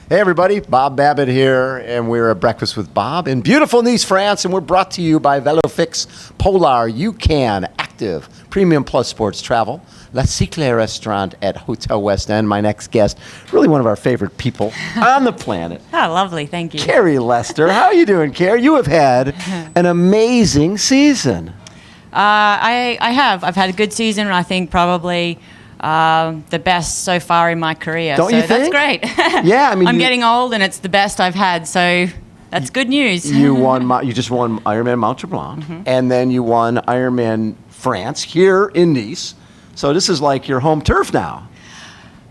Hey everybody, Bob Babbitt here, and we're at Breakfast with Bob in beautiful Nice, France, and we're brought to you by Velofix, Polar, UCAN, Active, Premium Plus Sports Travel, La Siecle Restaurant at Hotel West End. My next guest, really one of our favorite people on the planet. Oh, lovely, thank you. Carrie Lester. How are you doing, Carrie? You have had an amazing season. I have. I've had a good season, I think probably the best so far in my career. Don't you think? That's great. Yeah, I mean, I'm getting old, and it's the best I've had, so that's good news. You just won Ironman Mont Tremblant, and then you won Ironman France here in Nice. So this is like your home turf now.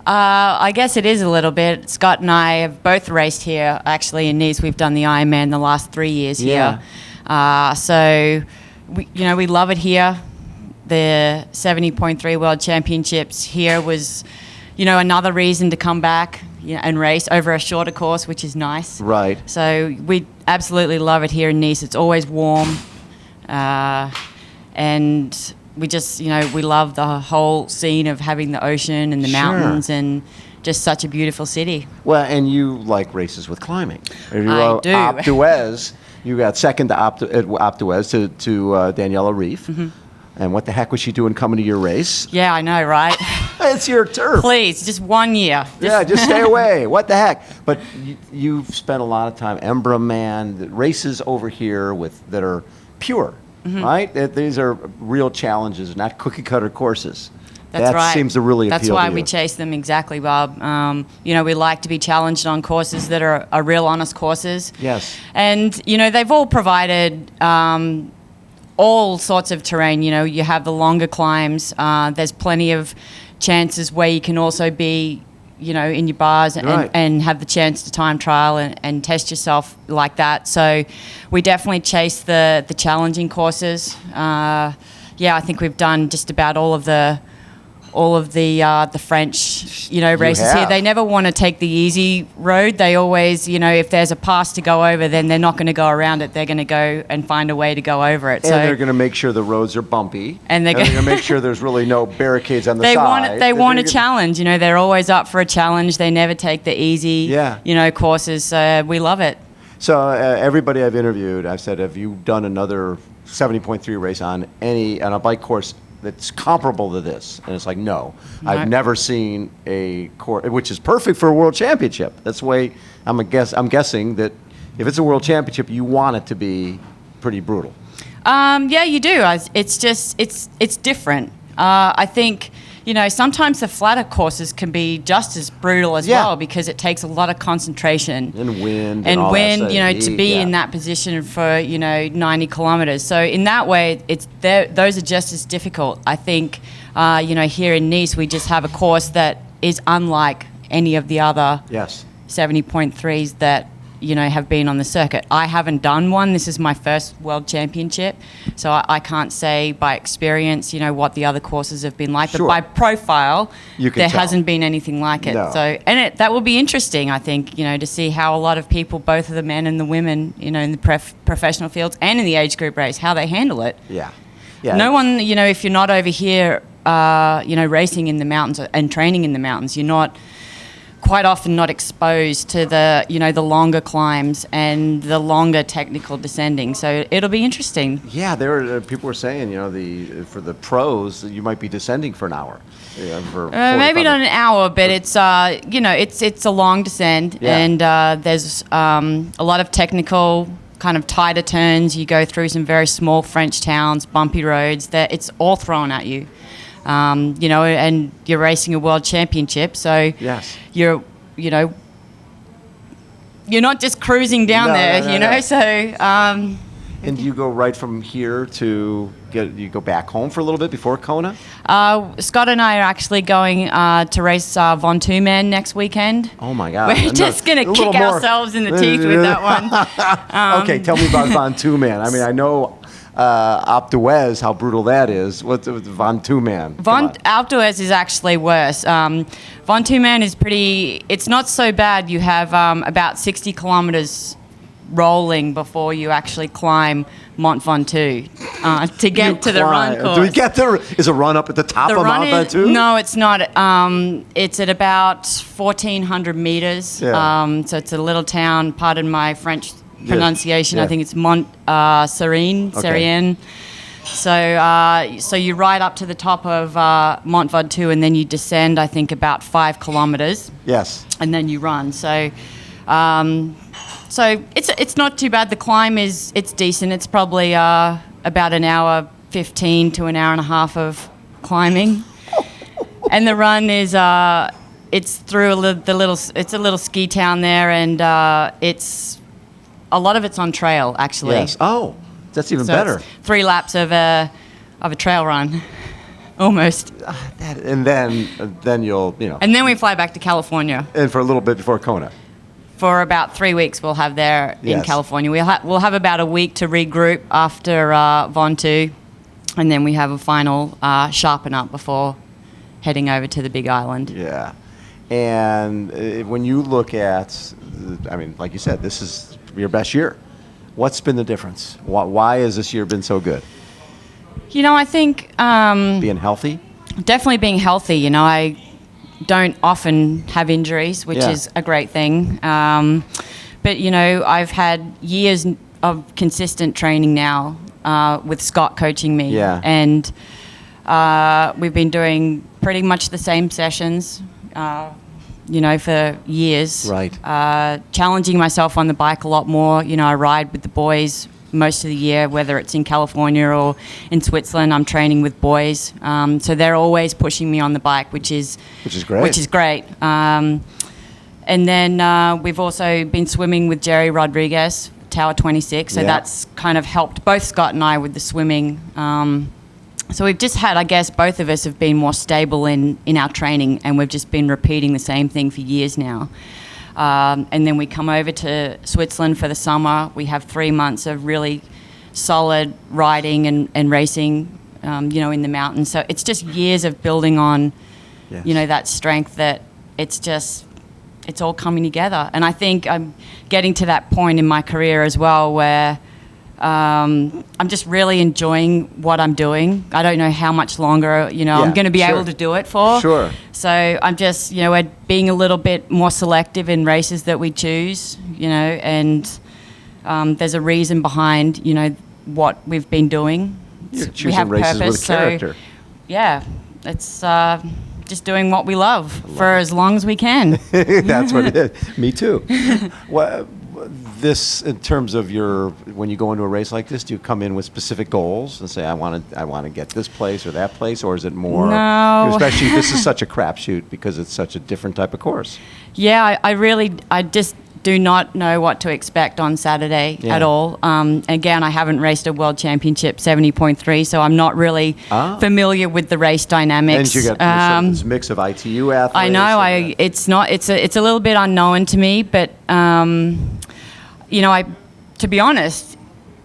I guess it is a little bit. Scott and I have both raced here, actually, in Nice. We've done the Ironman the last 3 years here. So we love it here. The 70.3 World Championships here was, another reason to come back and race over a shorter course, which is nice. Right. So we absolutely love it here in Nice. It's always warm, and we just, we love the whole scene of having the ocean and the mountains and just such a beautiful city. Well, and you like races with climbing. I do. Alpe d'Huez, you got second to Alpe d'Huez to Daniela Ryf. And what the heck was she doing coming to your race? Yeah, I know, right? It's your turf. Please, just 1 year. Just stay away. What the heck? But you've spent a lot of time, Embraman, the races over here that are pure, right? These are real challenges, not cookie-cutter courses. That's right. That seems to really appeal to you. That's why we chase them, exactly, Bob. We like to be challenged on courses that are real honest courses. Yes. And, they've all provided all sorts of terrain. You have the longer climbs. There's plenty of chances where you can also be, in your bars and have the chance to time trial and test yourself like that. So we definitely chase the challenging courses. I think we've done just about all of the French, races here. They never want to take the easy road. They always, if there's a pass to go over, then they're not going to go around it. They're going to go and find a way to go over it. And they're going to make sure the roads are bumpy. And they're going to make sure there's really no barricades on the side. They want a challenge. They're always up for a challenge. They never take the easy, courses. We love it. So everybody I've interviewed, I've said, have you done another 70.3 race on a bike course that's comparable to this? And it's like, no. I've never seen a course, which is perfect for a world championship. That's the way I'm guessing that if it's a world championship, you want it to be pretty brutal. Yeah, you do. It's just, it's different. I think, sometimes the flatter courses can be just as brutal as well, because it takes a lot of concentration. And wind. To be in that position for, 90 kilometers. So in that way, those are just as difficult. I think, here in Nice, we just have a course that is unlike any of the other 70.3s that, have been on the circuit. I haven't done one. This is my first world championship. So I can't say by experience, what the other courses have been like. But by profile, there hasn't been anything like it. No. So, that will be interesting, I think, to see how a lot of people, both of the men and the women, in the professional fields and in the age group race, how they handle it. Yeah. No one, if you're not over here, racing in the mountains and training in the mountains, you're not quite often not exposed to the the longer climbs and the longer technical descending. So it'll be interesting. Yeah, people were saying for the pros you might be descending for an hour. Maybe not an hour, but it's it's a long descent, and there's a lot of technical kind of tighter turns. You go through some very small French towns, bumpy roads. That it's all thrown at you. And you're racing a world championship, so you're not just cruising down there, So, and do you go right from here to you go back home for a little bit before Kona? Scott and I are actually going to race Ventoux next weekend. Oh my God! We're just going to kick ourselves in the teeth with that one. Okay, tell me about Ventoux. I mean, I know Alpe d'Huez, how brutal that is. What's Ventoux? Alpe d'Huez is actually worse. Ventoux is pretty. It's not so bad. You have about 60 kilometers rolling before you actually climb Mont Ventoux. to get to the run course. Do we get there? Is a run up at the top of Mont Ventoux? No, it's not. It's at about 1,400 meters. Yeah. So it's a little town. Pardon my French pronunciation. Yeah. I think it's Mont Serien. So you ride up to the top of Mont Ventoux, and then you descend, I think, about 5 kilometers. Yes. And then you run. So it's not too bad. The climb it's decent. It's probably about an hour 15 to an hour and a half of climbing, and the run is it's through it's a little ski town there, and it's a lot of it's on trail actually. Yes. Oh, that's even better. It's 3 laps of a trail run, almost. And then you'll And then we fly back to California. And for a little bit before Kona. For about 3 weeks, we'll have there in Yes. California. We'll have about a week to regroup after Ventoux, and then we have a final sharpen up before heading over to the Big Island. Yeah. And when you look at, like you said, this is your best year. What's been the difference? Why has this year been so good? I think Being healthy? definitely being healthy. I don't often have injuries, which Yeah. is a great thing. But I've had years of consistent training now with Scott coaching me. Yeah. And we've been doing pretty much the same sessions, for years. Right. Challenging myself on the bike a lot more. I ride with the boys most of the year, whether it's in California or in Switzerland. I'm training with boys. So they're always pushing me on the bike, which is great. Which is great. And then we've also been swimming with Jerry Rodriguez, Tower 26. So that's kind of helped both Scott and I with the swimming. So we've just had, I guess, both of us have been more stable in our training, and we've just been repeating the same thing for years now. And then we come over to Switzerland for the summer. We have 3 months of really solid riding and racing, in the mountains. So it's just years of building on, that strength that it's all coming together. And I think I'm getting to that point in my career as well where I'm just really enjoying what I'm doing. I don't know how much longer, I'm going to be able to do it for. Sure. So I'm just, we're being a little bit more selective in races that we choose, and there's a reason behind, what we've been doing. You're we choosing have races purpose. with character. So, it's just doing what we love for as long as we can. That's what it is. Me too. This, in terms of when you go into a race like this, do you come in with specific goals and say, I want to get this place or that place, or is it more? No. Especially this is such a crapshoot because it's such a different type of course. Yeah, I just do not know what to expect on Saturday at all. Again, I haven't raced a World Championship 70.3, so I'm not really familiar with the race dynamics. And you got this mix of ITU athletes. I know. It's a little bit unknown to me, but to be honest,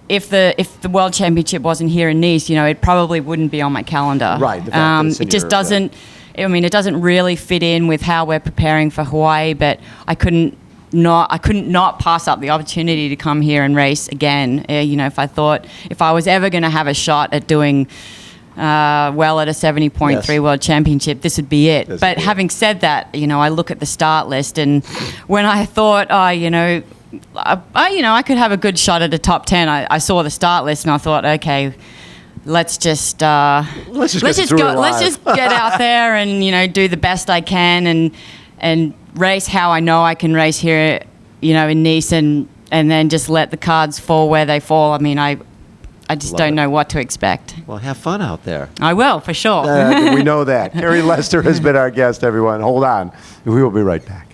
if the World Championship wasn't here in Nice, it probably wouldn't be on my calendar. Right. The fact that it's in it just Europe, doesn't. It doesn't really fit in with how we're preparing for Hawaii. But I couldn't not pass up the opportunity to come here and race again. If I was ever going to have a shot at doing well at a 70.3 World Championship, this would be it. But having said that, I look at the start list, and when I thought, I could have a good shot at a top 10. I saw the start list and I thought, okay, let's just get out there and do the best I can and race how I know I can race here, in Nice, and then just let the cards fall where they fall. I just don't know what to expect. Well, have fun out there. I will, for sure. We know that. Carrie Lester has been our guest, everyone. Hold on. We will be right back.